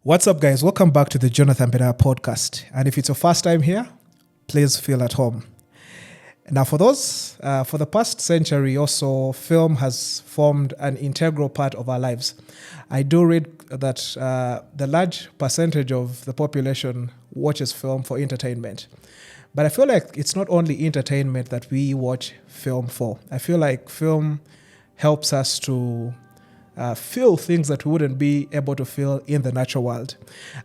What's up, guys? Welcome back to the Jonathan Benaiah podcast. And if it's your first time here, please feel at home. Now, for the past century or so, film has formed an integral part of our lives. I do read that the large percentage of the population watches film for entertainment. But I feel like it's not only entertainment that we watch film for. I feel like film helps us to feel things that we wouldn't be able to feel in the natural world.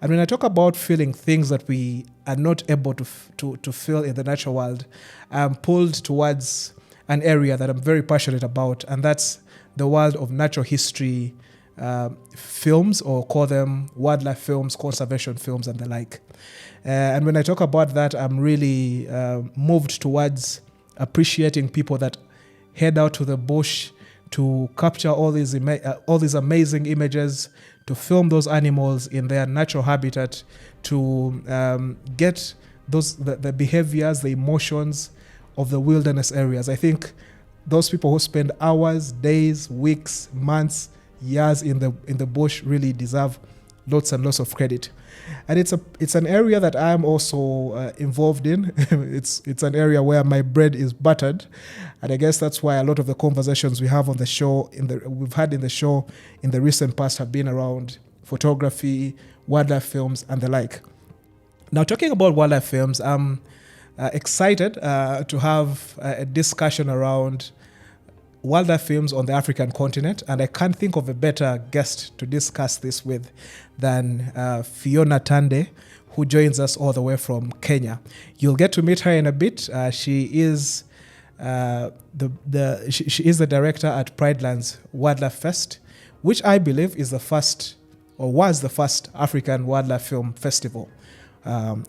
And when I talk about feeling things that we are not able to feel in the natural world, I'm pulled towards an area that I'm very passionate about, and that's the world of natural history films, or call them wildlife films, conservation films, and the like. And when I talk about that, I'm really moved towards appreciating people that head out to the bush to capture all these amazing images, to film those animals in their natural habitat, to get the behaviors, the emotions of the wilderness areas. I think those people who spend hours, days, weeks, months, years in the bush really deserve lots and lots of credit. And it's an area that I'm also involved in. It's an area where my bread is buttered, and I guess that's why a lot of the conversations we have on the show we've had in the show in the recent past have been around photography, wildlife films, and the like. Now, talking about wildlife films, I'm excited to have a discussion around wildlife films on the African continent, and I can't think of a better guest to discuss this with than Fiona Tande, who joins us all the way from Kenya. You'll get to meet her in a bit. She is she is the director at Pridelands Wildlife Fest, which I believe is the first, or was the first, African wildlife film festival on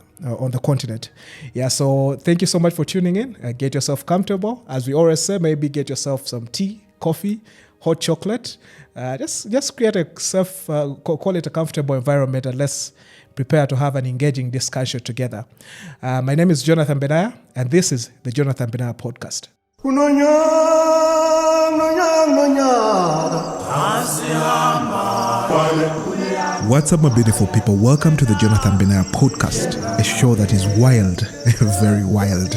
the continent. Yeah, so thank you so much for tuning in. Get yourself comfortable. As we always say, maybe get yourself some tea, coffee, hot chocolate. Just create call it a comfortable environment, and let's prepare to have an engaging discussion together. My name is Jonathan Benaiah, and this is the Jonathan Benaiah podcast. What's up, my beautiful people? Welcome to the Jonathan Benaiah podcast, a show that is wild, very wild.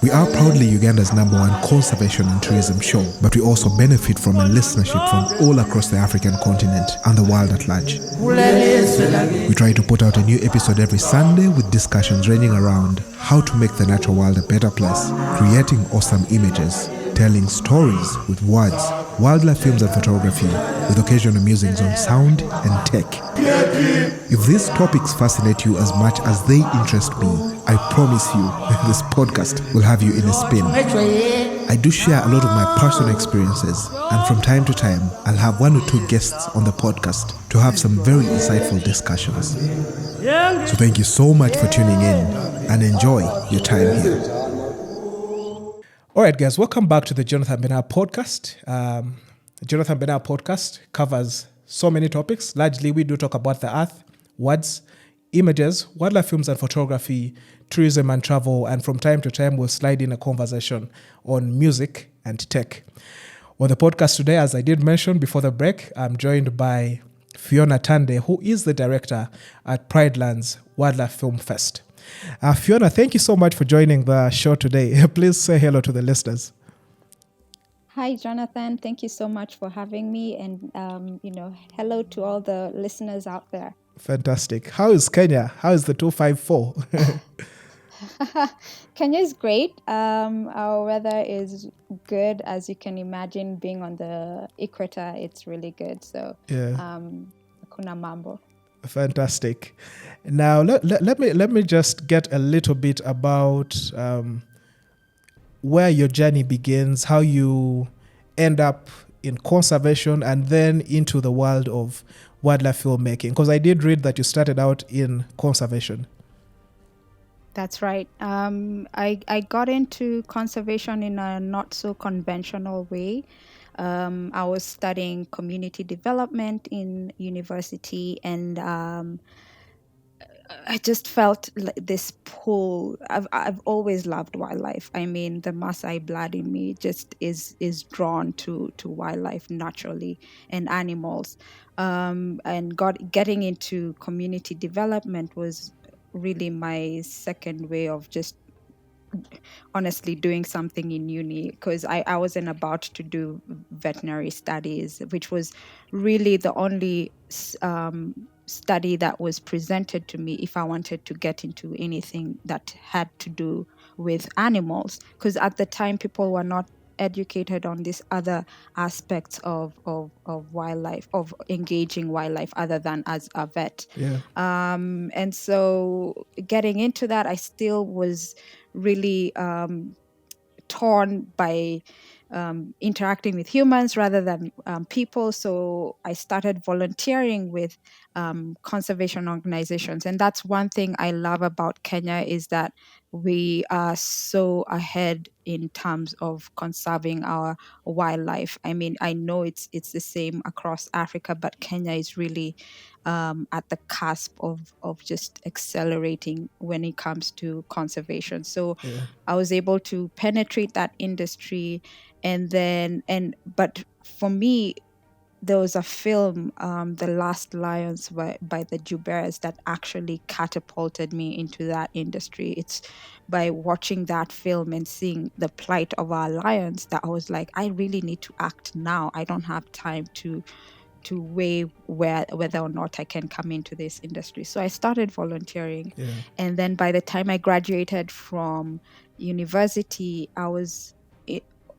We are proudly Uganda's #1 conservation and tourism show, but we also benefit from a listenership from all across the African continent and the world at large. We try to put out a new episode every Sunday with discussions ranging around how to make the natural world a better place, creating awesome images, telling stories with words, wildlife films and photography, with occasional musings on sound and tech. If these topics fascinate you as much as they interest me, I promise you this podcast will have you in a spin. I do share a lot of my personal experiences, and from time to time, I'll have 1 or 2 guests on the podcast to have some very insightful discussions. So thank you so much for tuning in, and enjoy your time here. All right, guys, welcome back to the Jonathan Benaiah podcast. The Jonathan Benaiah podcast covers so many topics. Largely, we do talk about the earth, words, images, wildlife films and photography, tourism and travel, and from time to time, we'll slide in a conversation on music and tech. On the podcast today, as I did mention before the break, I'm joined by Fiona Tande, who is the director at Pridelands Wildlife Film Fest. Fiona, thank you so much for joining the show today. Please say hello to the listeners. Hi, Jonathan. Thank you so much for having me. And, hello to all the listeners out there. Fantastic. How is Kenya? How is the 254? Kenya is great. Our weather is good. As you can imagine, being on the equator, it's really good. So, kuna mambo. Fantastic. Now, let me just get a little bit about where your journey begins, how you end up in conservation and then into the world of wildlife filmmaking. Because I did read that you started out in conservation. That's right. I got into conservation in a not so conventional way. I was studying community development in university, and I just felt like this pull. I've always loved wildlife. I mean, the Maasai blood in me just is drawn to wildlife naturally and animals. And getting into community development was really my second way of just honestly doing something in uni, because I wasn't about to do veterinary studies, which was really the only study that was presented to me if I wanted to get into anything that had to do with animals. Because at the time, people were not educated on these other aspects of wildlife, of engaging wildlife other than as a vet. Yeah. And so getting into that, I still was really torn by interacting with humans rather than people. So I started volunteering with conservation organizations. And that's one thing I love about Kenya, is that we are so ahead in terms of conserving our wildlife. I mean, I know it's the same across Africa, but Kenya is really at the cusp of just accelerating when it comes to conservation. So Yeah. I was able to penetrate that industry. But for me, there was a film, The Last Lions by the Juberas, that actually catapulted me into that industry. It's by watching that film and seeing the plight of our lions that I was like, I really need to act now. I don't have time to weigh whether or not I can come into this industry. So I started volunteering. Yeah. And then by the time I graduated from university, I was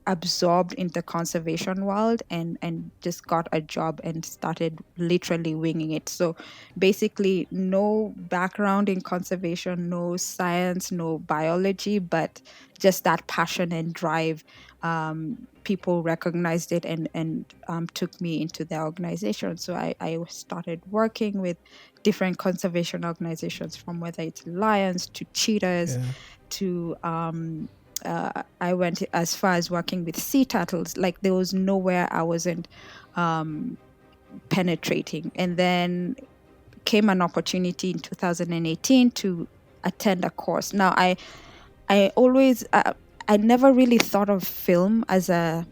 absorbed in the conservation world, and just got a job and started literally winging it. So basically, no background in conservation, no science, no biology, but just that passion and drive. People recognized it and took me into their organization. So I started working with different conservation organizations, from whether it's lions to cheetahs Yeah. to I went as far as working with sea turtles. Like, there was nowhere I wasn't penetrating. And then came an opportunity in 2018 to attend a course. Now, I always I never really thought of film as an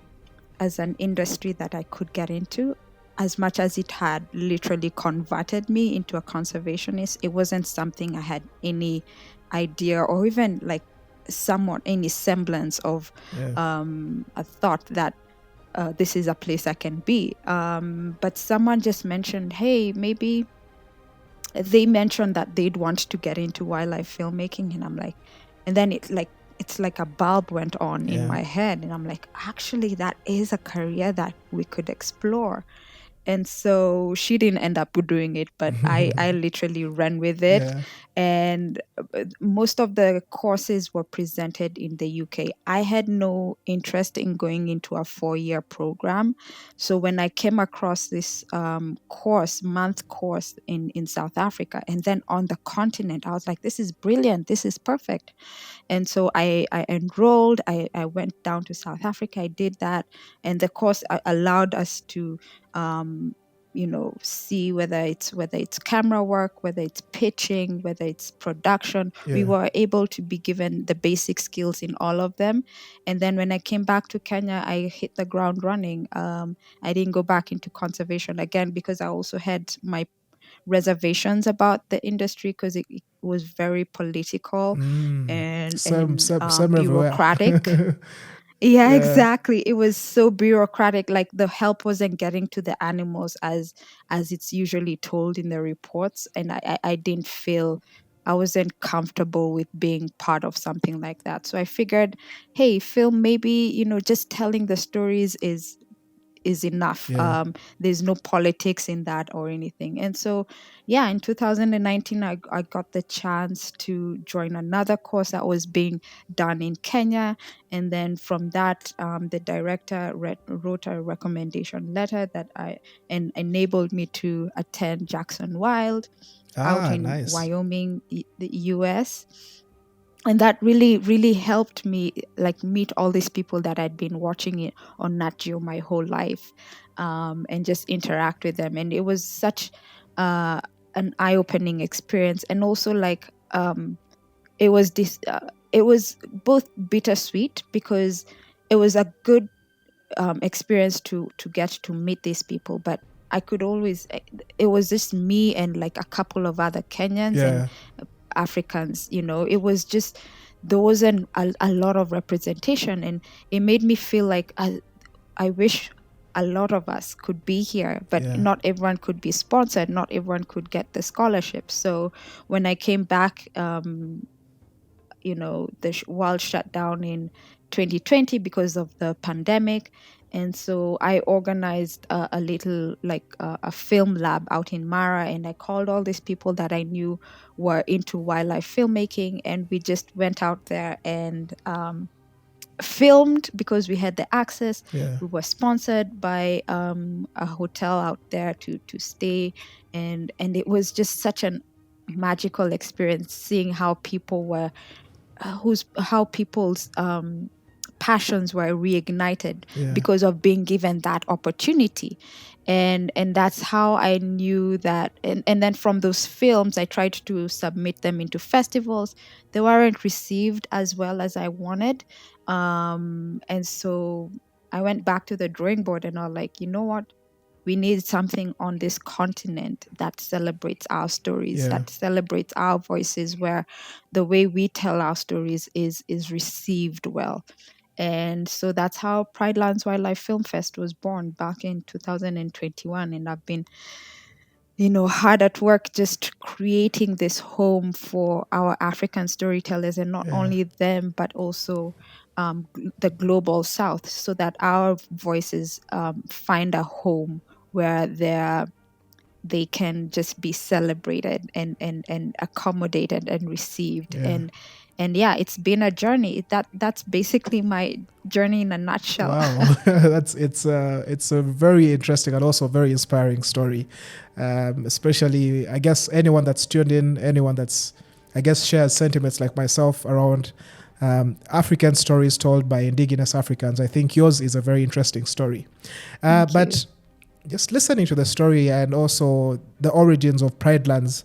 industry that I could get into, as much as it had literally converted me into a conservationist. It wasn't something I had any idea, or even like somewhat any semblance of Yeah. a thought that this is a place I can be. But someone just mentioned, hey, maybe they mentioned that they'd want to get into wildlife filmmaking. And I'm like, and then it's like a bulb went on in Yeah. my head. And I'm like, actually, that is a career that we could explore. And so she didn't end up doing it, but I literally ran with it. Yeah. And most of the courses were presented in the UK. I had no interest in going into a 4-year program. So when I came across this month course in South Africa, and then on the continent, I was like, this is brilliant. This is perfect. And so I enrolled, I went down to South Africa, I did that. And the course allowed us to, see whether it's camera work, whether it's pitching, whether it's production. We Yeah. were able to be given the basic skills in all of them. And then when I came back to Kenya, I hit the ground running. I didn't go back into conservation again, because I also had my reservations about the industry, because it was very political and Some everywhere. bureaucratic. Yeah, Yeah. exactly. It was so bureaucratic. Like, the help wasn't getting to the animals as it's usually told in the reports, and I didn't feel, I wasn't comfortable with being part of something like that. So I figured, hey, film, maybe, just telling the stories is enough. Yeah. There's no politics in that or anything. And so, yeah, in 2019, I got the chance to join another course that was being done in Kenya. And then from that, the director wrote a recommendation letter that enabled me to attend Jackson Wild out in Nice. Wyoming, the US. And that really really helped me, like, meet all these people that I'd been watching it on Nat Geo my whole life, and just interact with them. And it was such an eye-opening experience, and also like it was this it was both bittersweet because it was a good experience to get to meet these people, but I could always it was just me and like a couple of other Kenyans and Yeah. Africans, it was just there wasn't a lot of representation, and it made me feel like I wish a lot of us could be here, but Yeah. not everyone could be sponsored, not everyone could get the scholarship. So when I came back, the world shut down in 2020 because of the pandemic. And so I organized a little, like a film lab out in Mara, and I called all these people that I knew were into wildlife filmmaking, and we just went out there and filmed because we had the access. Yeah. We were sponsored by a hotel out there to stay, and it was just such an magical experience seeing how people were how people's passions were reignited Yeah. because of being given that opportunity. And that's how I knew that. And then from those films I tried to submit them into festivals. They weren't received as well as I wanted. And so I went back to the drawing board, and I was like, you know what, we need something on this continent that celebrates our stories, Yeah. that celebrates our voices, where the way we tell our stories is received well. And so that's how Pridelands Wildlife Film Fest was born back in 2021. And I've been, hard at work just creating this home for our African storytellers, and not Yeah. only them, but also the global South, so that our voices find a home where they can just be celebrated and accommodated and received. Yeah. And yeah, it's been a journey. That's basically my journey in a nutshell. Wow, it's a very interesting and also very inspiring story, especially I guess anyone that's tuned in, anyone that's I guess shares sentiments like myself around African stories told by indigenous Africans. I think yours is a very interesting story, Thank you. but just listening to the story and also the origins of Pridelands,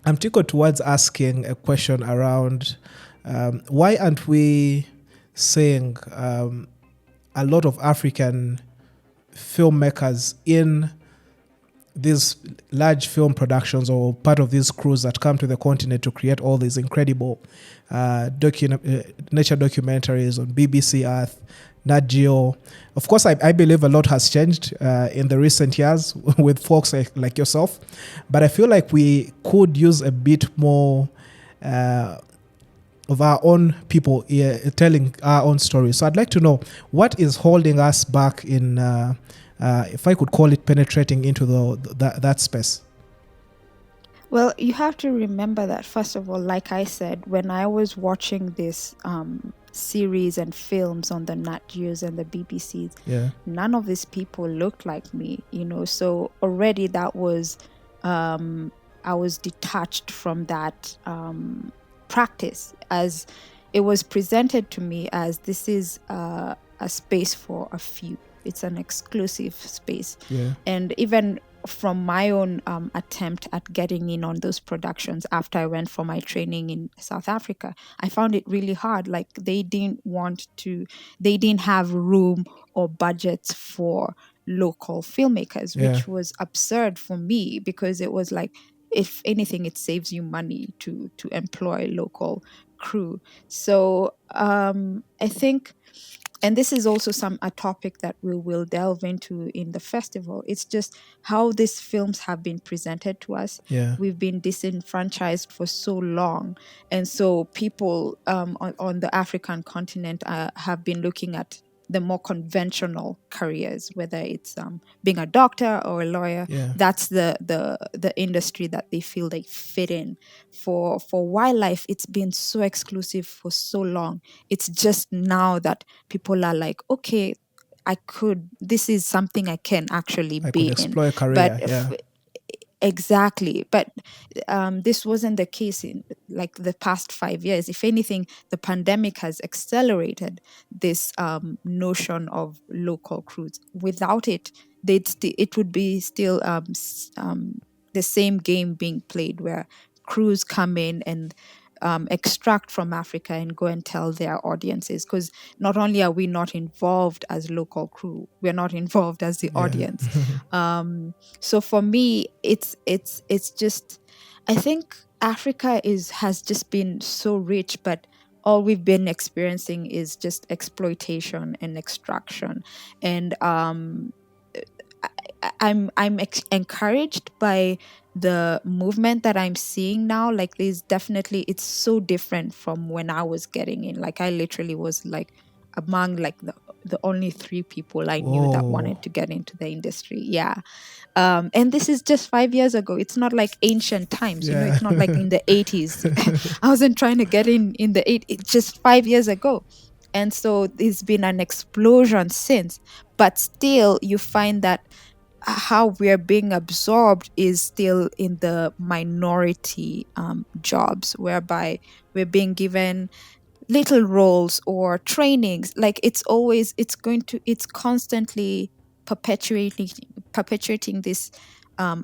I'm tickled towards asking a question around why aren't we seeing a lot of African filmmakers in these large film productions or part of these crews that come to the continent to create all these incredible nature documentaries on BBC Earth, Nat Geo. Of course, I believe a lot has changed in the recent years with folks like yourself, but I feel like we could use a bit more of our own people telling our own stories. So I'd like to know what is holding us back in, if I could call it, penetrating into that space. Well, you have to remember that, first of all, like I said, when I was watching this series and films on the Nat Geos and the BBCs, Yeah. none of these people looked like me, so already that was, I was detached from that practice, as it was presented to me as this is a space for a few. It's an exclusive space. Yeah. And even from my own attempt at getting in on those productions after I went for my training in South Africa, I found it really hard. Like they didn't have room or budgets for local filmmakers, Yeah. which was absurd for me, because it was like, if anything, it saves you money to employ local crew. So I think, and this is also a topic that we will delve into in the festival. It's just how these films have been presented to us. Yeah. We've been disenfranchised for so long, and so people on the African continent have been looking at the more conventional careers, whether it's being a doctor or a lawyer. Yeah. That's the industry that they feel they fit in. For wildlife, it's been so exclusive for so long. It's just now that people are like, okay, this is something I can actually I be could in. explore a career. But Yeah. exactly. But this wasn't the case in like the past 5 years. If anything, the pandemic has accelerated this notion of local crews. Without it, it would be still the same game being played, where crews come in and extract from Africa and go and tell their audiences. Because not only are we not involved as local crew, we're not involved as the Yeah. audience. So for me, it's just, I think Africa has just been so rich, but all we've been experiencing is just exploitation and extraction. And I'm encouraged by the movement that I'm seeing now. Like, there's definitely, it's so different from when I was getting in. Like, I literally was like among like the only three people I knew that Whoa. wanted to get into the industry. Yeah. And this is just 5 years ago. It's not like ancient times, Yeah. it's not like in the 80s. I wasn't trying to get in the it's just 5 years ago. And so there's been an explosion since, but still you find that how we're being absorbed is still in the minority jobs, whereby we're being given little roles or trainings. Like, it's constantly perpetuating perpetuating this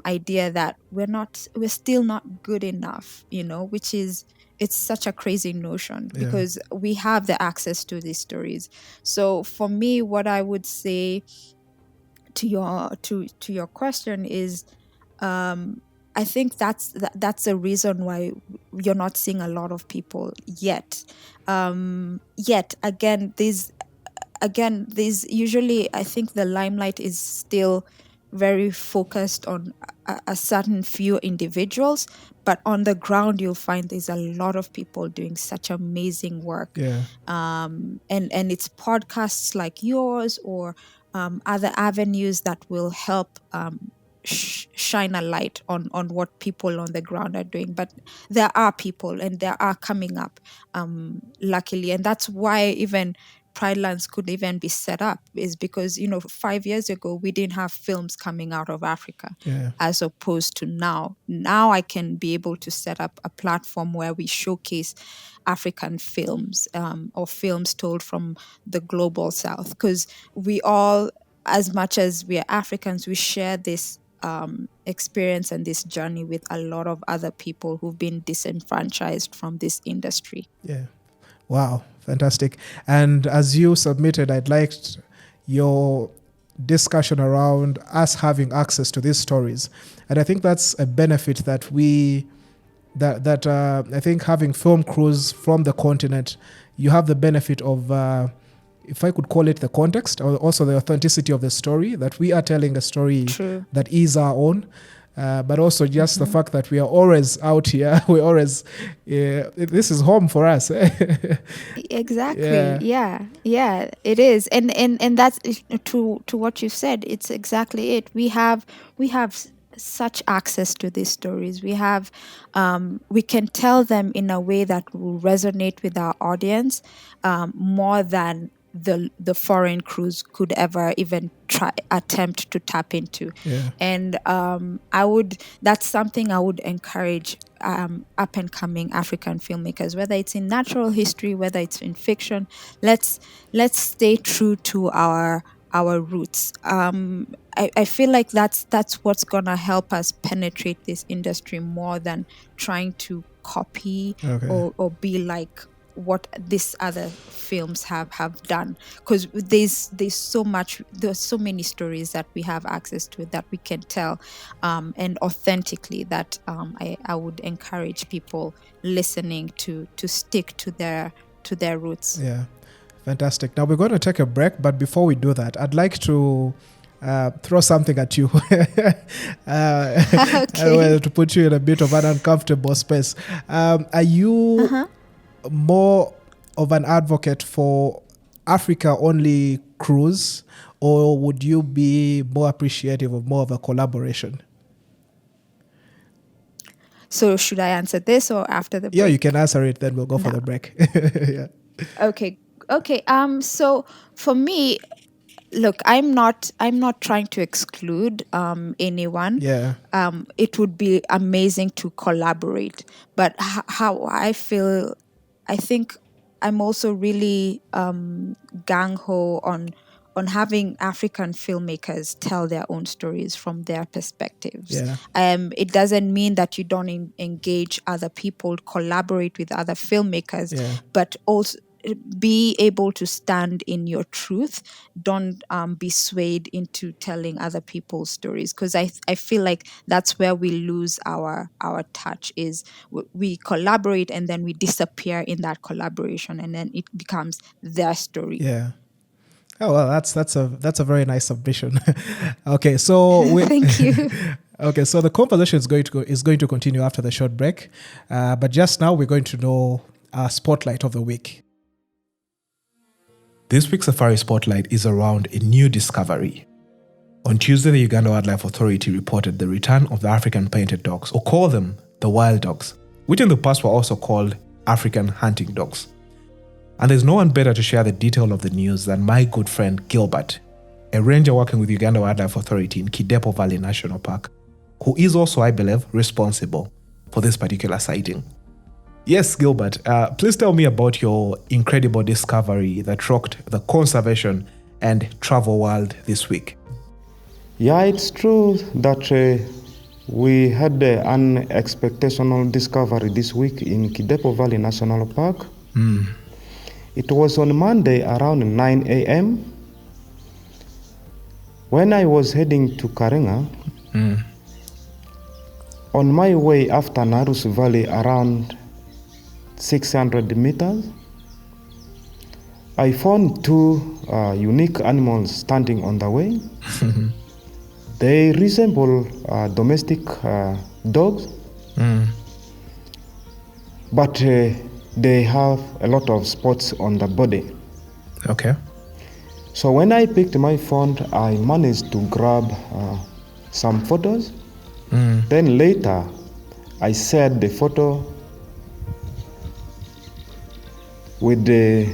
idea that we're still not good enough, which is, it's such a crazy notion, Yeah. because we have the access to these stories. So for me, what I would say to your question is, I think that's the reason why you're not seeing a lot of people yet. Yet again, these usually, I think the limelight is still very focused on a certain few individuals, but on the ground you'll find there's a lot of people doing such amazing work. Yeah. And it's podcasts like yours, or other avenues that will help shine a light on what people on the ground are doing. But there are people, and there are coming up, luckily. And that's why even Pridelands could even be set up, is because 5 years ago we didn't have films coming out of Africa, Yeah. as opposed to now I can be able to set up a platform where we showcase African films, or films told from the global south. Because we all, as much as we are Africans, we share this experience and this journey with a lot of other people who've been disenfranchised from this industry. Yeah. Wow. Fantastic. And as you submitted, I'd like your discussion around us having access to these stories. And I think that's a benefit that I think having film crews from the continent, you have the benefit of, if I could call it, the context, or also the authenticity of the story, that we are telling a story True. that is our own. But also just the fact that we are always out here. We're always, this is home for us. Exactly. Yeah, it is. And that's to what you said. It's exactly it. We have such access to these stories. We can tell them in a way that will resonate with our audience, more than the foreign crews could ever even attempt to tap into. Yeah. And that's something I would encourage up and coming African filmmakers, whether it's in natural history, whether it's in fiction. Let's stay true to our roots. I feel like that's what's gonna help us penetrate this industry more than trying to copy, Okay. or be like what these other films have done. Because there's so many stories that we have access to, that we can tell, and authentically, that I would encourage people listening to stick to their roots. Yeah. Fantastic. Now we're going to take a break, but before we do that, I'd like to throw something at you. Okay. Well, to put you in a bit of an uncomfortable space. Are you more of an advocate for Africa-only crews, or would you be more appreciative of more of a collaboration? So should I answer this or after the break? Yeah, you can answer it, then we'll go for No. the break. Yeah. Okay. So for me, look, I'm not trying to exclude anyone. Yeah. It would be amazing to collaborate, but how I feel, I think I'm also really gung ho on having African filmmakers tell their own stories from their perspectives. Yeah. It doesn't mean that you don't engage other people, collaborate with other filmmakers, Yeah. but also be able to stand in your truth. Don't be swayed into telling other people's stories, because I feel like that's where we lose our touch. Is we collaborate and then we disappear in that collaboration, and then it becomes their story. Yeah. Oh well, that's a very nice submission. Okay, so Thank you. Okay, so the conversation is going to continue after the short break, but just now we're going to know our spotlight of the week. This week's Safari Spotlight is around a new discovery. On Tuesday, the Uganda Wildlife Authority reported the return of the African painted dogs, or call them the wild dogs, which in the past were also called African hunting dogs. And there's no one better to share the detail of the news than my good friend Gilbert, a ranger working with Uganda Wildlife Authority in Kidepo Valley National Park, who is also, I believe, responsible for this particular sighting. Yes, Gilbert, please tell me about your incredible discovery that rocked the conservation and travel world this week. Yeah, it's true that we had an unexpected discovery this week in Kidepo Valley National Park. It was on Monday around 9 a.m. when I was heading to Karenga. On my way after Narus Valley around 600 meters, I found two unique animals standing on the way. They resemble domestic dogs, but they have a lot of spots on the body. Okay. So when I picked my phone, I managed to grab some photos. Then later, I shared the photo with the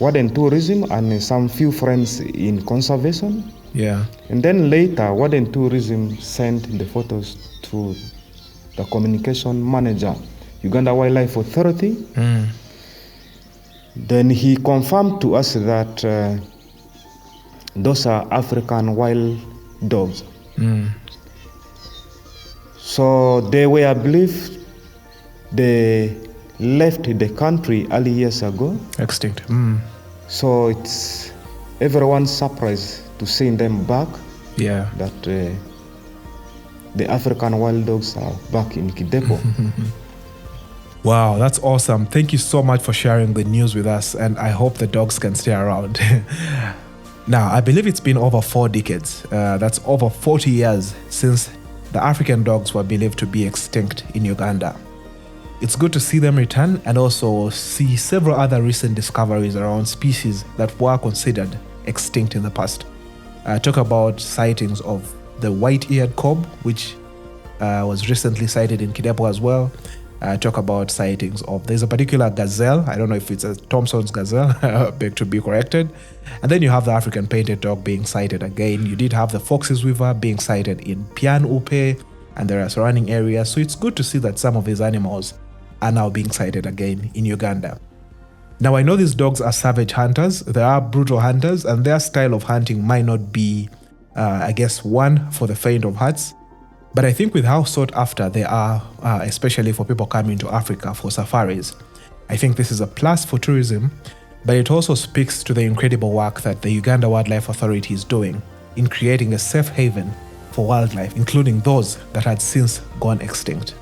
Warden Tourism and some few friends in conservation. Yeah. And then later, Warden Tourism sent the photos to the communication manager, Uganda Wildlife Authority. Then he confirmed to us that those are African wild dogs. So they were believed they left the country early years ago. Extinct. So it's everyone's surprised to see them back. Yeah. That the African wild dogs are back in Kidepo. Wow, that's awesome. Thank you so much for sharing the news with us, and I hope the dogs can stay around. Now, I believe it's been over 4 decades. That's over 40 years since the African dogs were believed to be extinct in Uganda. It's good to see them return and also see several other recent discoveries around species that were considered extinct in the past. Talk about sightings of the white-eared kob, which was recently sighted in Kidepo as well. Talk about sightings of, there's a particular gazelle, I don't know if it's a Thompson's gazelle, beg to be corrected. And then you have the African painted dog being sighted again. You did have the foxes weaver being sighted in Pian Upe and there are surrounding areas. So it's good to see that some of these animals are now being sighted again in Uganda. Now I know these dogs are savage hunters, they are brutal hunters, and their style of hunting might not be, one for the faint of hearts. But I think with how sought after they are, especially for people coming to Africa for safaris, I think this is a plus for tourism, but it also speaks to the incredible work that the Uganda Wildlife Authority is doing in creating a safe haven for wildlife, including those that had since gone extinct.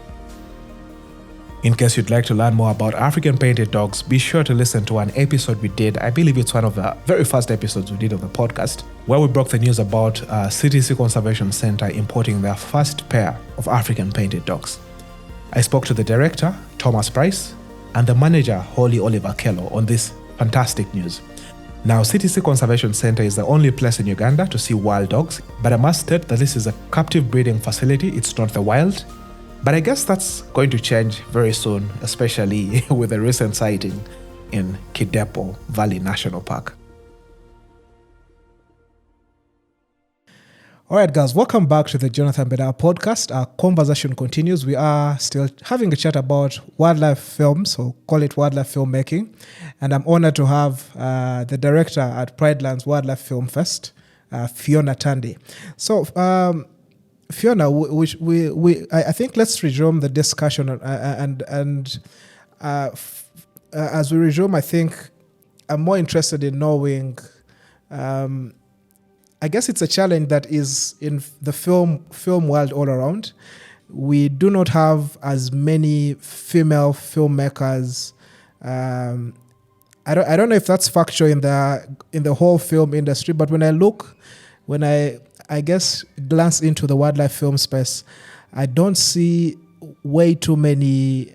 In case you'd like to learn more about African painted dogs, be sure to listen to an episode we did. I believe it's one of the very first episodes we did of the podcast, where we broke the news about CTC Conservation Center importing their first pair of African painted dogs. I spoke to the director, Thomas Price, and the manager, Holly Oliver Kello, on this fantastic news. Now, CTC Conservation Center is the only place in Uganda to see wild dogs, but I must state that this is a captive breeding facility, it's not the wild. But I guess that's going to change very soon, especially with the recent sighting in Kidepo Valley National Park. All right, guys, welcome back to the Jonathan Benaiah podcast. Our conversation continues. We are still having a chat about wildlife films, so call it wildlife filmmaking. And I'm honored to have the director at Pridelands Wildlife Film Fest, Fiona Tande. So, Fiona, I think let's resume the discussion, as we resume, I think I'm more interested in knowing. I guess it's a challenge that is in the film world all around. We do not have as many female filmmakers. I don't know if that's factual in the whole film industry, but when I guess glance into the wildlife film space, I don't see way too many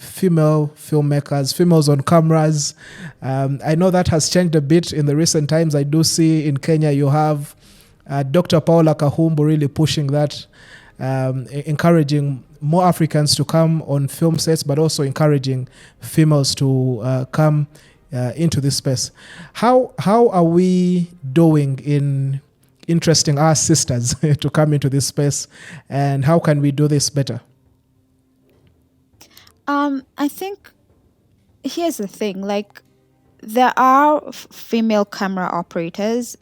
female filmmakers, females on cameras. I know that has changed a bit in the recent times. I do see in Kenya you have Dr. Paula Kahumbu really pushing that, encouraging more Africans to come on film sets, but also encouraging females to come into this space. How are we doing in interesting our sisters to come into this space, and how can we do this better? I think here's the thing, like there are female camera operators.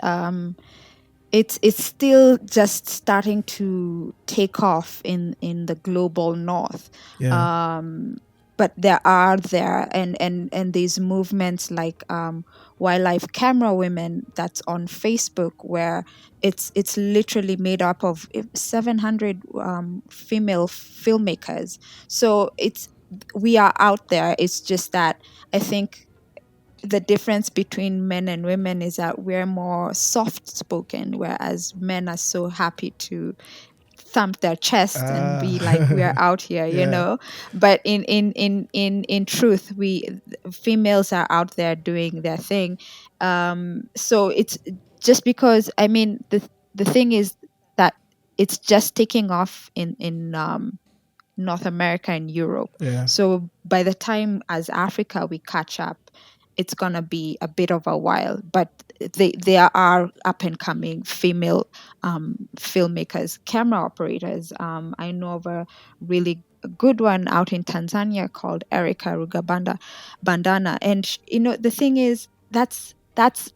It's still just starting to take off in the global north. Yeah. But there and these movements like wildlife camera women that's on Facebook, where it's literally made up of 700 female filmmakers. So we are out there. It's just that I think the difference between men and women is that we're more soft spoken, whereas men are so happy to thump their chest and be like, we're out here, Yeah. But in truth, females are out there doing their thing. So it's just because, I mean, the thing is that it's just taking off in North America and Europe. Yeah. So by the time as Africa we catch up, it's gonna be a bit of a while. But there are up and coming female filmmakers, camera operators. I know of a really good one out in Tanzania called Erica Bandana, and the thing is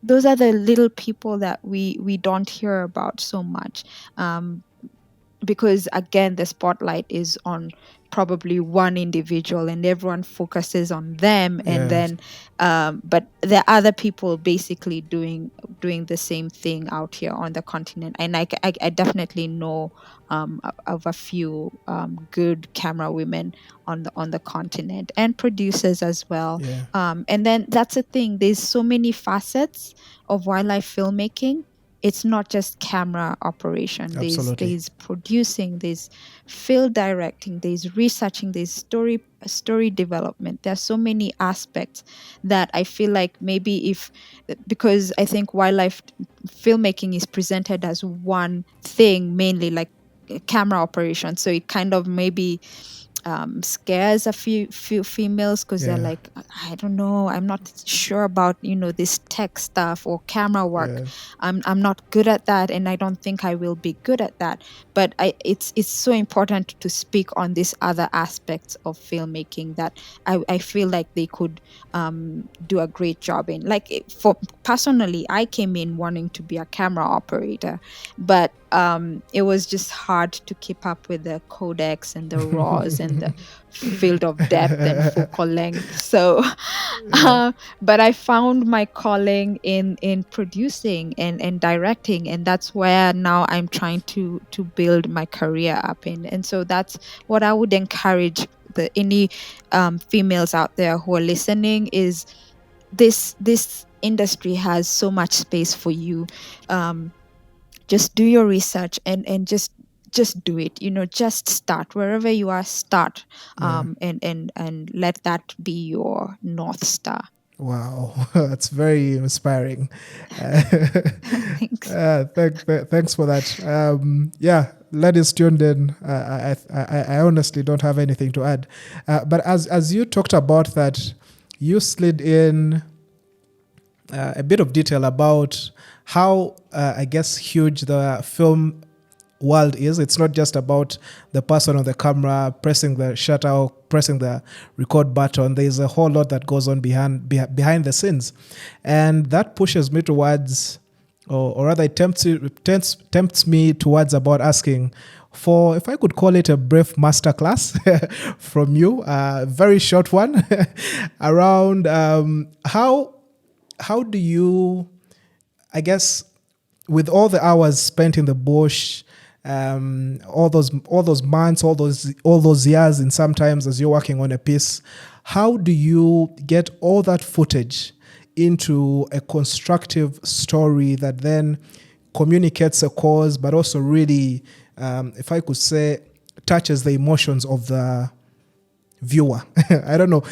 those are the little people that we don't hear about so much. Because again, the spotlight is on probably one individual and everyone focuses on them. And then but there are other people basically doing the same thing out here on the continent. And I definitely know of a few good camera women on the continent, and producers as well. And then that's the thing, there's so many facets of wildlife filmmaking. It's not just camera operation. There's producing, there's field directing, there's researching, there's story development. There's so many aspects that I feel like maybe because I think wildlife filmmaking is presented as one thing, mainly like camera operation. So it kind of maybe scares a few females, because they're like, I don't know, I'm not sure about this tech stuff or camera work. I'm not good at that, and I don't think I will be good at that. But it's so important to speak on these other aspects of filmmaking that I feel like they could do a great job in. Like personally, I came in wanting to be a camera operator, but it was just hard to keep up with the codecs and the raws and the field of depth and focal length. So, but I found my calling in producing and directing, and that's where now I'm trying to build my career up in. And so that's what I would encourage any females out there who are listening is this industry has so much space for you. Just do your research and just do it. Just start wherever you are. Start, and let that be your North Star. Wow, that's very inspiring. Thanks. Thanks for that. Ladies tuned in, I honestly don't have anything to add. But as you talked about that, you slid in a bit of detail about how I guess huge the film world is. It's not just about the person on the camera pressing the shutter or pressing the record button. There's a whole lot that goes on behind the scenes, and that pushes me towards, or rather it tempts me towards about asking for, if I could call it, a brief masterclass from you, a very short one, around how do you, I guess, with all the hours spent in the bush, all those months, all those years, and sometimes as you're working on a piece, how do you get all that footage into a constructive story that then communicates a cause, but also really, if I could say, touches the emotions of the viewer? I don't know.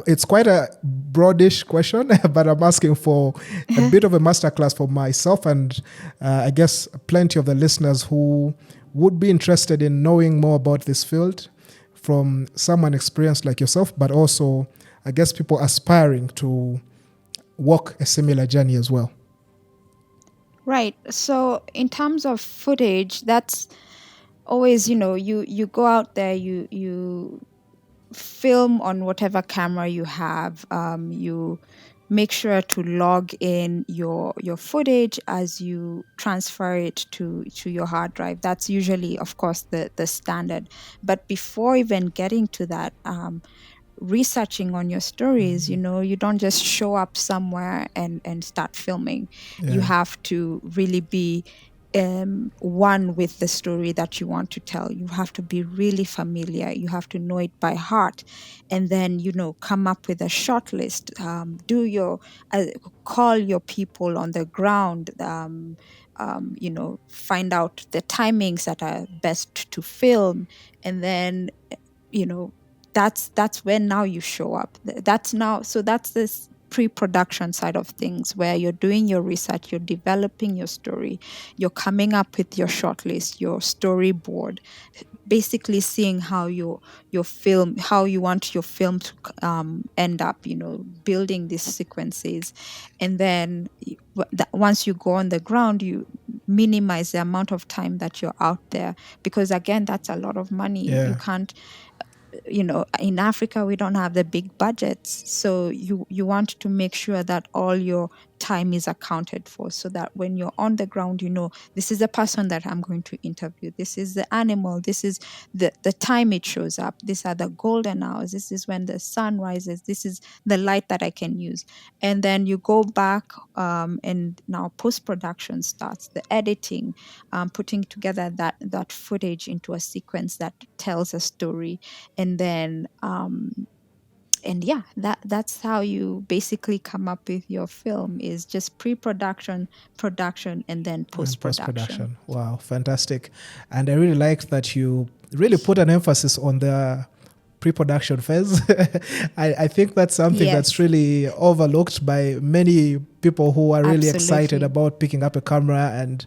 It's quite a broadish question, but I'm asking for a bit of a masterclass for myself and I guess plenty of the listeners who would be interested in knowing more about this field from someone experienced like yourself, but also, I guess, people aspiring to walk a similar journey as well. Right. So in terms of footage, that's always, you go out there, you film on whatever camera you have. You make sure to log in your footage as you transfer it to your hard drive. That's usually, of course, the standard. But before even getting to that, researching on your stories, you don't just show up somewhere and start filming. You have to really be one with the story that you want to tell. You have to be really familiar. You have to know it by heart, and then come up with a short list. Call your people on the ground. Find out the timings that are best to film, and then that's when now you show up. That's this pre-production side of things, where you're doing your research, you're developing your story, you're coming up with your shortlist, your storyboard, basically seeing how how you want your film to end up, building these sequences. And then once you go on the ground, you minimize the amount of time that you're out there, because again, that's a lot of money. You can't, in Africa, we don't have the big budgets. So you want to make sure that all your time is accounted for, so that when you're on the ground, this is the person that I'm going to interview. This is the animal. This is the time it shows up. These are the golden hours. This is when the sun rises. This is the light that I can use. And then you go back, and now post-production starts, the editing, putting together that footage into a sequence that tells a story. And then that's how you basically come up with your film, is just pre-production, production, and then post-production. Wow, fantastic. And I really liked that you really put an emphasis on the pre-production phase. I think that's something that's really overlooked by many people who are really excited about picking up a camera and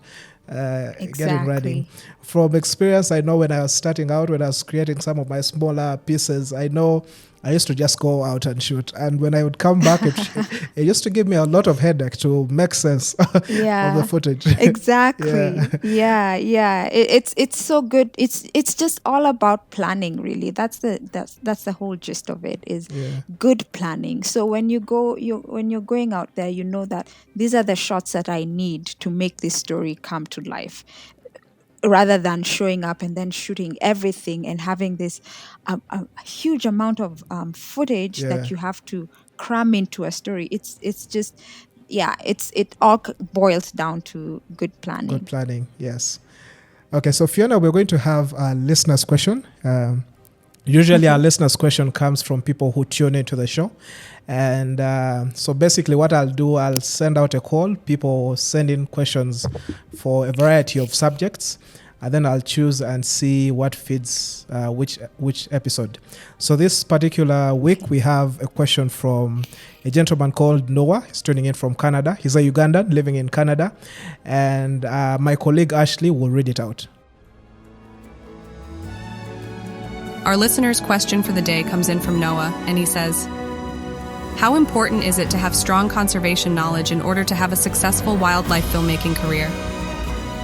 getting ready. From experience, I know when I was starting out, when I was creating some of my smaller pieces, I know I used to just go out and shoot, and when I would come back, it used to give me a lot of headache to make sense of the footage. Exactly. Yeah. It's so good. It's just all about planning, really. That's the whole gist of it, is good planning. So when you're going out there, you know that these are the shots that I need to make this story come to life, rather than showing up and then shooting everything and having this a huge amount of footage that you have to cram into a story. It's just, it all boils down to good planning. Good planning, yes. Okay, so Fiona, we're going to have a listener's question. Usually our listener's question comes from people who tune into the show. And so basically what I'll do, I'll send out a call. People send in questions for a variety of subjects. And then I'll choose and see what fits which episode. So this particular week, we have a question from a gentleman called Noah. He's tuning in from Canada. He's a Ugandan living in Canada. And my colleague Ashley will read it out. Our listener's question for the day comes in from Noah, and he says, How important is it to have strong conservation knowledge in order to have a successful wildlife filmmaking career?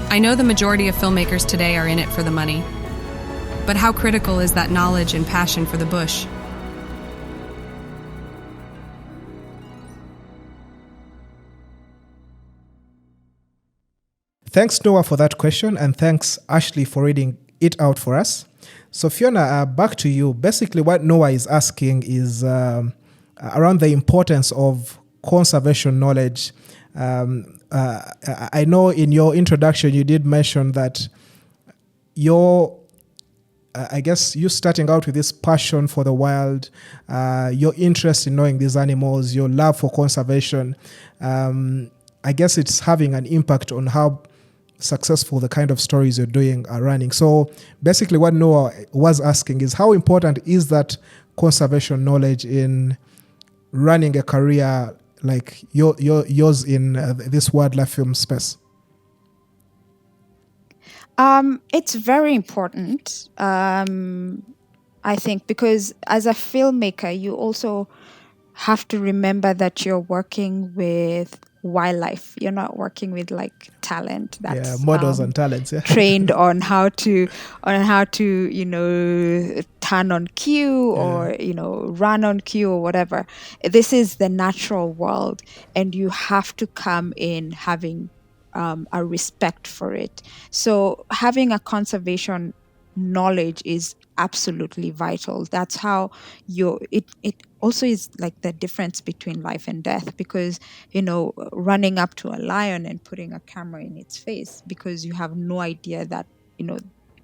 I know the majority of filmmakers today are in it for the money. But how critical is that knowledge and passion for the bush? Thanks, Noah, for that question, and thanks, Ashley, for reading it out for us. So, Fiona, back to you. Basically, what Noah is asking is around the importance of conservation knowledge. I know in your introduction you did mention that I guess you starting out with this passion for the wild, your interest in knowing these animals, your love for conservation, I guess it's having an impact on how successful the kind of stories you're doing are running. So basically what Noah was asking is how important is that conservation knowledge in running a career like yours in this wildlife film space? It's very important, I think, because as a filmmaker, you also have to remember that you're working with wildlife. You're not working with like talent that's models and talents, trained on how to turn on cue or run on cue or whatever. This is the natural world, and you have to come in having a respect for it. So having a conservation knowledge is absolutely vital. That's how it also is like the difference between life and death, because running up to a lion and putting a camera in its face because you have no idea that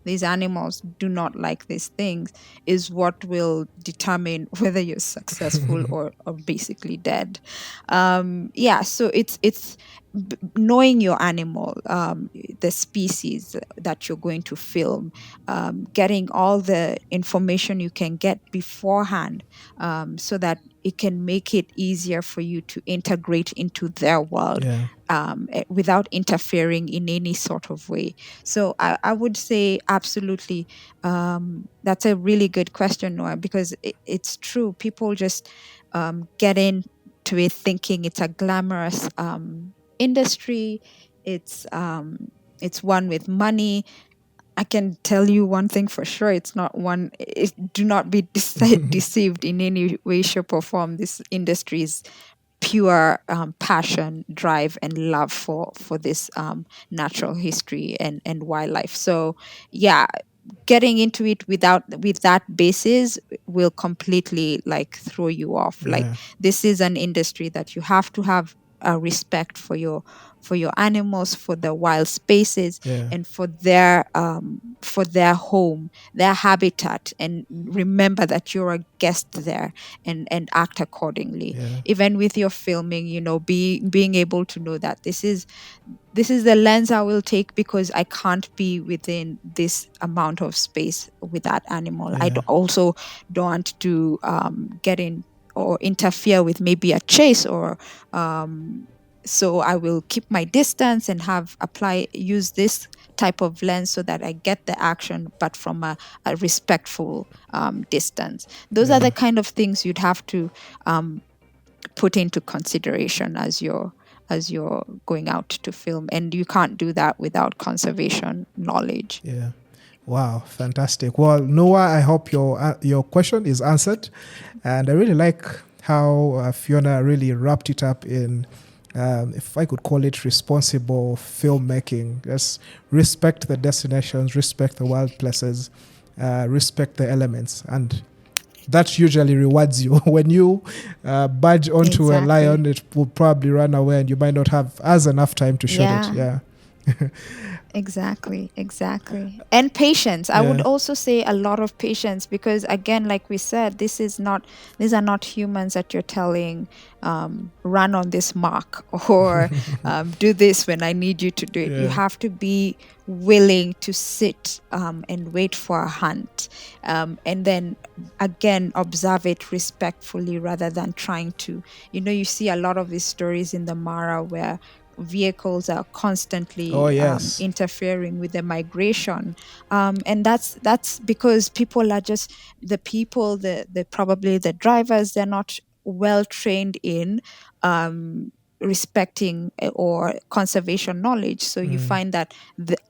these animals do not like these things is what will determine whether you're successful or basically dead. So it's knowing your animal, the species that you're going to film, getting all the information you can get beforehand, so that it can make it easier for you to integrate into their world without interfering in any sort of way. So I would say absolutely, that's a really good question, Noah, because it's true. People just get into it thinking it's a glamorous industry. It's one with money. I can tell you one thing for sure. It's not one. Do not be deceived in any way, shape, or form. This industry is pure passion, drive, and love for this natural history and wildlife. So, getting into it with that basis will completely like throw you off. Like, this is an industry that you have to have a respect for your animals, for the wild spaces, and for their home, their habitat, and remember that you're a guest there, and act accordingly. Even with your filming, being able to know that this is the lens I will take because I can't be within this amount of space with that animal. I also don't want to get in or interfere with maybe a chase, or so I will keep my distance and use this type of lens so that I get the action, but from a respectful distance. Those are the kind of things you'd have to put into consideration as you're going out to film, and you can't do that without conservation knowledge. Wow, fantastic. Well, Noah, I hope your question is answered, and I really like how Fiona really wrapped it up in, if I could call it, responsible filmmaking. Just respect the destinations, respect the wild places, respect the elements, and that usually rewards you. When you budge onto a lion, it will probably run away, and you might not have enough time to shoot it. Exactly. And patience. I would also say a lot of patience, because again, like we said, these are not humans that you're telling, run on this mark, or do this when I need you to do it. You have to be willing to sit and wait for a hunt, and then again observe it respectfully rather than trying to, you see a lot of these stories in the Mara where vehicles are constantly interfering with the migration, and that's because people are just the probably the drivers, they're not well trained in respecting or conservation knowledge. So you find that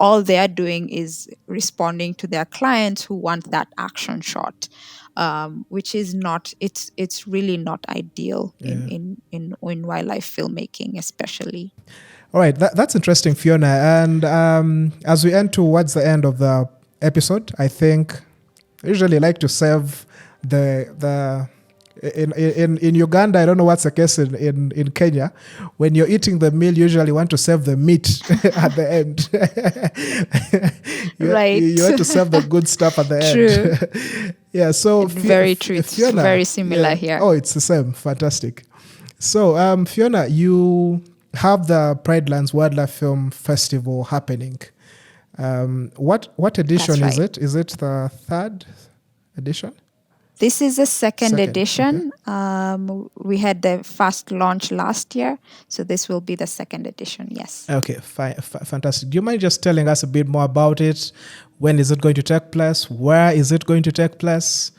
all they are doing is responding to their clients who want that action shot, which is not, it's really not ideal in wildlife filmmaking, especially. All right, that's interesting, Fiona. And as we end towards the end of the episode, I think I usually like to save the in Uganda. I don't know what's the case in Kenya. When you're eating the meal, you usually want to save the meat at the end. Right. You want to save the good stuff at the end. Yeah. So very true. It's Fiona, very similar here. Oh, it's the same. Fantastic. So Fiona, you have the Pridelands Wildlife Film Festival happening. What edition is it? Is it the 3rd edition? This is the second edition. Okay. We had the first launch last year, so this will be the second edition, yes. Okay, fantastic. Do you mind just telling us a bit more about it? When is it going to take place? Where is it going to take place?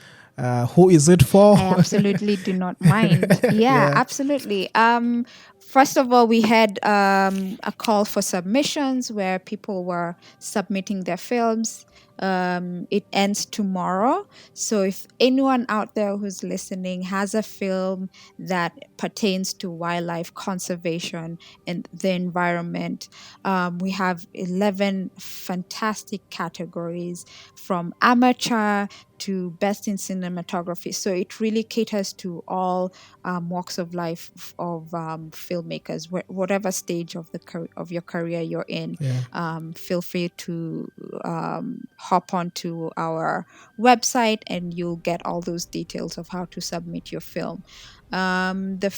Who is it for? I absolutely do not mind. Yeah, absolutely. First of all, we had a call for submissions where people were submitting their films. It ends tomorrow. So if anyone out there who's listening has a film that pertains to wildlife conservation and the environment, we have 11 fantastic categories from amateur to best in cinematography. So it really caters to all walks of life of filmmakers, whatever stage of your career you're in. Feel free to hop onto our website and you'll get all those details of how to submit your film. The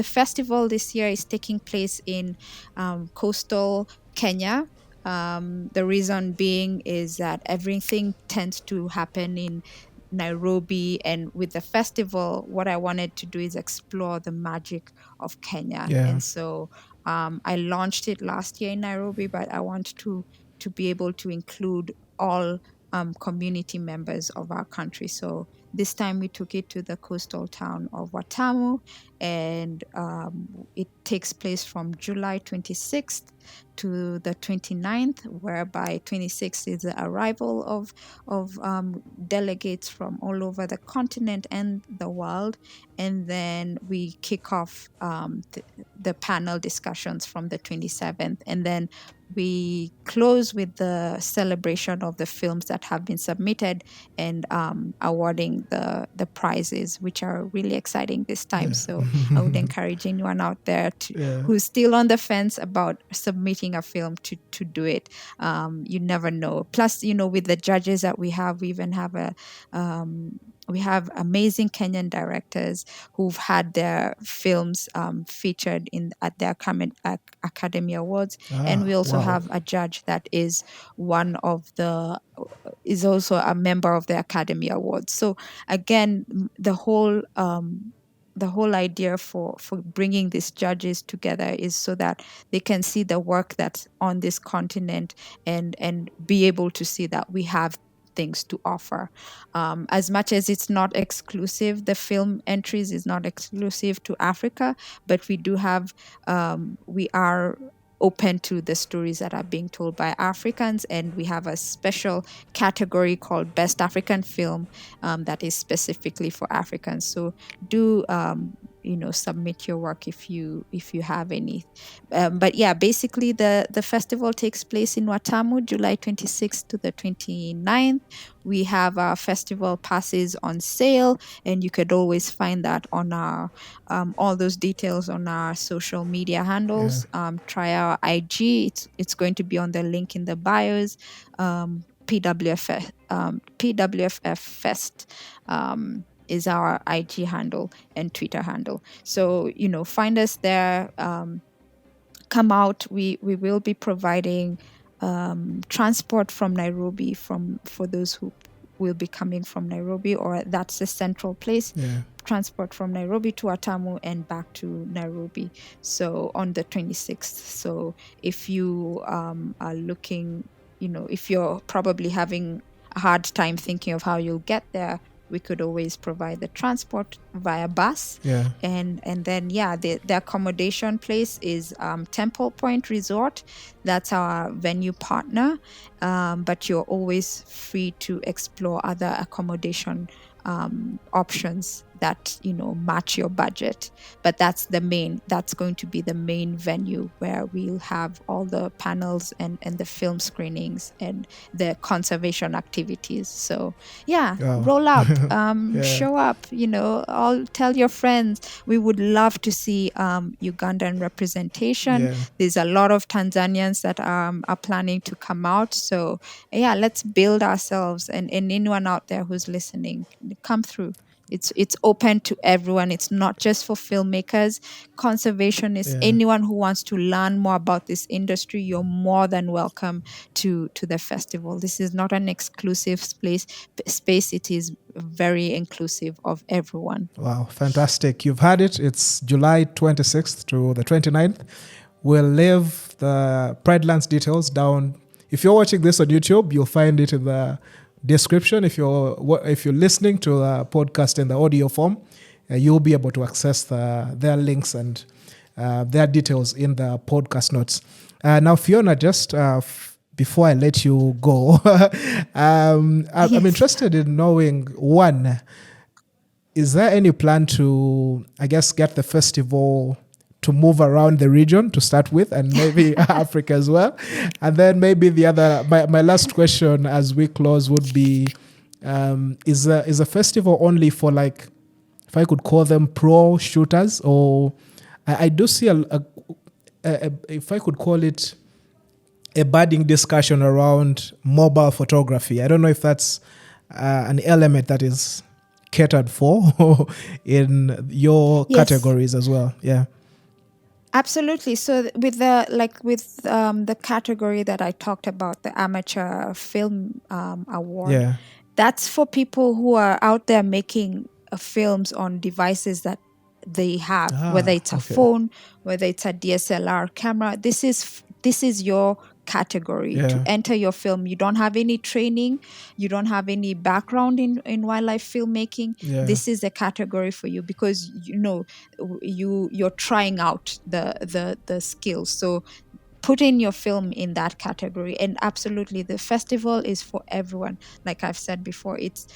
festival this year is taking place in coastal Kenya. The reason being is that everything tends to happen in Nairobi, and with the festival, what I wanted to do is explore the magic of Kenya. And so I launched it last year in Nairobi, but I want to be able to include all community members of our country. So this time we took it to the coastal town of Watamu, and it takes place from July 26th to the 29th, whereby 26th is the arrival of delegates from all over the continent and the world. And then we kick off the panel discussions from the 27th. And then we close with the celebration of the films that have been submitted and awarding the prizes, which are really exciting this time. So I would encourage anyone out there who's still on the fence about submitting a film to do it. You never know. Plus, with the judges that we have, we even have we have amazing Kenyan directors who've had their films featured at the Academy Awards, and we also have a judge that is is also a member of the Academy Awards. So again, the whole idea for bringing these judges together is so that they can see the work that's on this continent and be able to see that we have things to offer. As much as it's not exclusive, the film entries is not exclusive to Africa, but we do have, we are open to the stories that are being told by Africans, and we have a special category called Best African Film that is specifically for Africans. So do submit your work if you have any. But yeah, basically the festival takes place in Watamu, July 26th to the 29th. We have our festival passes on sale, and you could always find that on our all those details on our social media handles. Try our IG. It's going to be on the link in the bios. PWFF Fest is our IG handle and Twitter handle. So, find us there. Come out. We will be providing transport from Nairobi for those who will be coming from Nairobi, or that's the central place. Transport from Nairobi to Watamu and back to Nairobi. So on the 26th. So if you are looking, if you're probably having a hard time thinking of how you'll get there, we could always provide the transport via bus. Yeah. And then the accommodation place is Temple Point Resort. That's our venue partner, but you're always free to explore other accommodation options that match your budget. But that's going to be the main venue where we'll have all the panels and the film screenings and the conservation activities. So roll up, show up, all tell your friends. We would love to see Ugandan representation. Yeah. There's a lot of Tanzanians that are planning to come out. So let's build ourselves, and anyone out there who's listening, come through. It's open to everyone. It's not just for filmmakers, conservationists, anyone who wants to learn more about this industry. You're more than welcome to the festival. This is not an exclusive space. It is very inclusive of everyone. Wow, fantastic. You've had it. It's July 26th to the 29th. We'll leave the Pridelands details down. If you're watching this on YouTube, you'll find it in the description. If you're listening to the podcast in the audio form, you'll be able to access their links and their details in the podcast notes. Now, Fiona, just before I let you go, I'm interested in knowing, one, is there any plan to, I guess, get the festival to move around the region to start with, and maybe Africa as well? And then maybe the other, my last question as we close would be, is a festival only for, like, if I could call them pro shooters, or I do see if I could call it a budding discussion around mobile photography. I don't know if that's an element that is catered for in your categories as well. Yeah. Absolutely. So with the category that I talked about, the amateur film award, that's for people who are out there making films on devices that they have, whether it's a phone, whether it's a DSLR camera. This is your category to enter your film. You don't have any training, you don't have any background in wildlife filmmaking. This is a category for you, because you're trying out the skills. So put in your film in that category. And absolutely, the festival is for everyone. Like I've said before, it's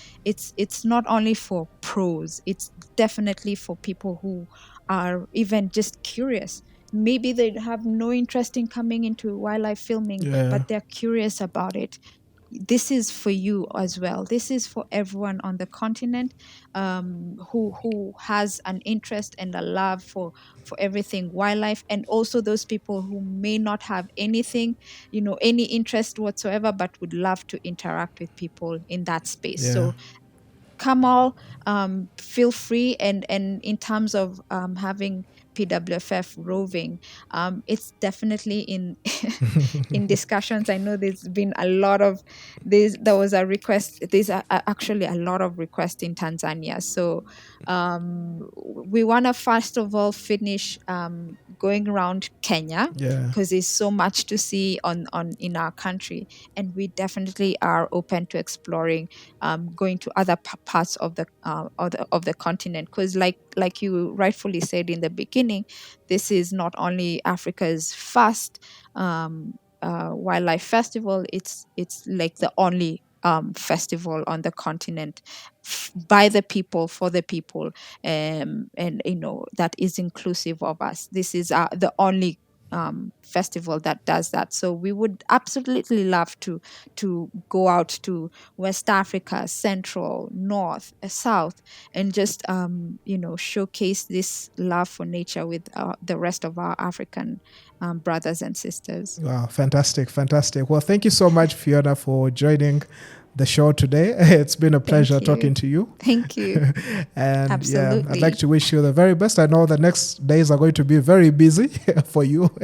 not only for pros, it's definitely for people who are even just curious. Maybe they have no interest in coming into wildlife filming, but they're curious about it. This is for you as well. This is for everyone on the continent who has an interest and a love for everything wildlife, and also those people who may not have anything, any interest whatsoever, but would love to interact with people in that space. So come all, feel free. And in terms of having PWFF roving, it's definitely in in discussions. I know there's been a lot of there was a request. There's actually a lot of requests in Tanzania. So we want to first of all finish going around Kenya, because there's so much to see on in our country, and we definitely are open to exploring going to other parts of the continent, because like you rightfully said in the beginning, this is not only Africa's first wildlife festival. It's like the only festival on the continent by the people, for the people, and that is inclusive of us. This is the only festival that does that. So we would absolutely love to go out to West Africa, Central, North, South, and just showcase this love for nature with the rest of our African brothers and sisters. Wow, fantastic. Well, thank you so much, Fiona, for joining the show today. It's been a pleasure talking to you. Thank you. And absolutely. I'd like to wish you the very best. I know the next days are going to be very busy for you.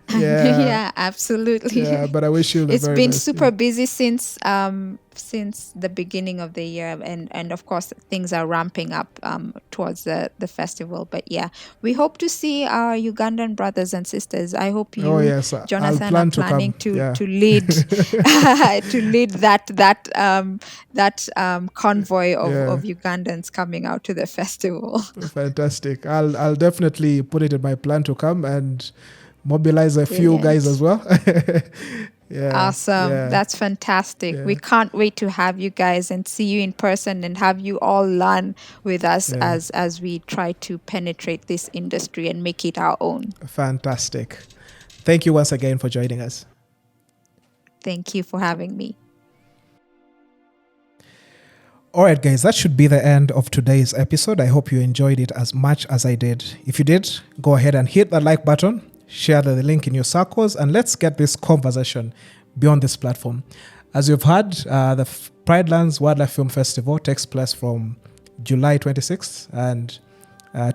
Yeah, absolutely. Yeah, but I wish you the very best. It's been super busy since since the beginning of the year, and of course things are ramping up towards the festival. But yeah, we hope to see our Ugandan brothers and sisters. I hope you, yes, Jonathan, plan are planning to to lead to lead that convoy of Ugandans coming out to the festival. Fantastic. I'll definitely put it in my plan to come and mobilize a few guys as well. Awesome. Yeah. That's fantastic. Yeah. We can't wait to have you guys and see you in person and have you all learn with us as we try to penetrate this industry and make it our own. Fantastic. Thank you once again for joining us. Thank you for having me. All right, guys, that should be the end of today's episode. I hope you enjoyed it as much as I did. If you did, go ahead and hit that like button, share the link in your circles, and let's get this conversation beyond this platform. As you've heard, the Pridelands Wildlife Film Festival takes place from July 26th, and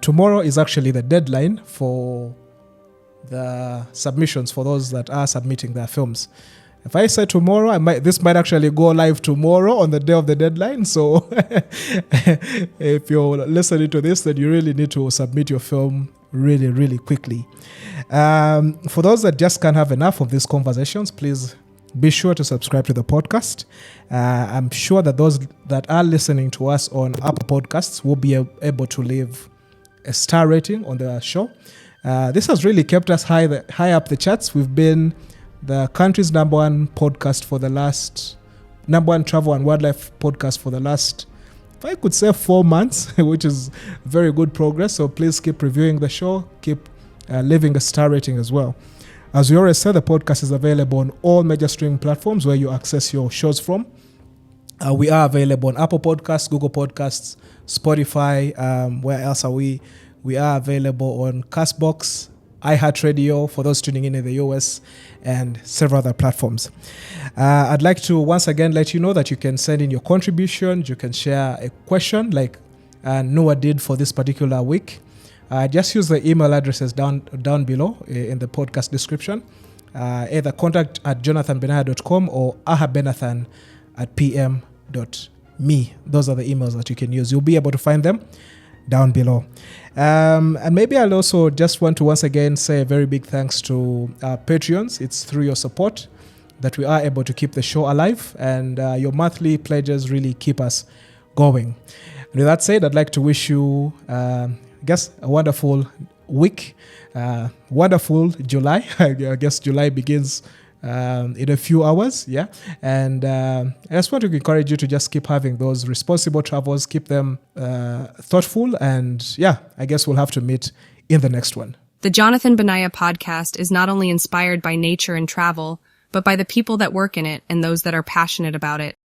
tomorrow is actually the deadline for the submissions for those that are submitting their films. If I say tomorrow, this might actually go live tomorrow on the day of the deadline. So if you're listening to this, then you really need to submit your film really, really quickly. For those that just can't have enough of these conversations, please be sure to subscribe to the podcast. I'm sure that those that are listening to us on Apple Podcasts will be able to leave a star rating on the show. This has really kept us high up the charts. We've been the country's number one travel and wildlife podcast for the last, if I could say, 4 months, which is very good progress. So please keep reviewing the show, keep leaving a star rating as well. As we already said, the podcast is available on all major streaming platforms where you access your shows from. We are available on Apple Podcasts, Google Podcasts, Spotify. Where else are we? We are available on Castbox, iHeartRadio for those tuning in the US, and several other platforms. I'd like to once again let you know that you can send in your contributions. You can share a question like Noah did for this particular week. Just use the email addresses down below in the podcast description. Either contact@jonathanbenaiah.com or ahabenathan@pm.me. Those are the emails that you can use. You'll be able to find them down below. And maybe I'll also just want to once again say a very big thanks to our Patreons. It's through your support that we are able to keep the show alive, and your monthly pledges really keep us going. And with that said, I'd like to wish you, a wonderful week, wonderful July. I guess July begins in a few hours, and I just want to encourage you to just keep having those responsible travels, keep them thoughtful, and I guess we'll have to meet in the next one. The Jonathan Benaiah podcast is not only inspired by nature and travel, but by the people that work in it and those that are passionate about it.